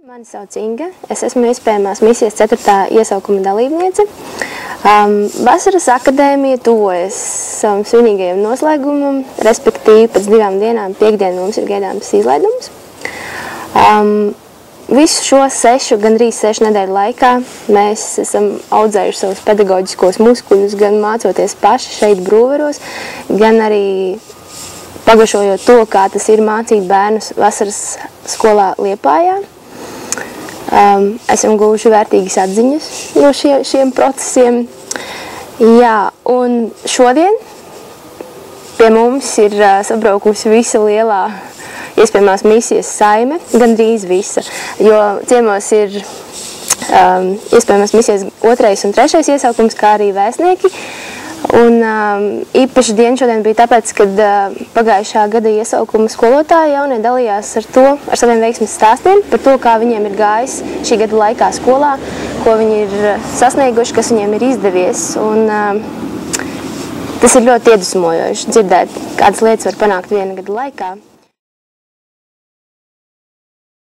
Mani sauc Inga. Es esmu iespējamās misijas 4. iesaukuma dalībniece. Vasaras akadēmija tuvojas savam svinīgajam noslēgumam, respektīvi pēc 2 dienām, piekdien mums ir gaidāms izlaidums. Visu šo gandrīz 6 nedēļu laikā mēs esam audzējuši savus pedagoģiskos muskuļus, gan mācoties paši šeit Brūveros, gan arī pagaršojot to, kā tas ir mācīt bērnus vasaras skolā Liepājā. Esam guvuši vērtīgas atziņas no šiem procesiem. Jā, un šodien pie mums ir sabraukusi visa lielā iespējamās misijas saime, gandrīz visa, jo ciemos ir iespējamās misijas 2. un 3. iesaukums, kā arī vēstnieki. Un īpaši diena šodien bija tāpēc, kad pagājušā gada iesaukuma skolotāji jaunie dalījās ar saviem veiksmes stāstiem par to, kā viņiem ir gājis šī gada laikā skolā, ko viņi ir sasnieguši, kas viņiem ir izdevies. Un tas ir ļoti iedvesmojoši dzirdēt, kādas lietas var panākt viena gada laikā.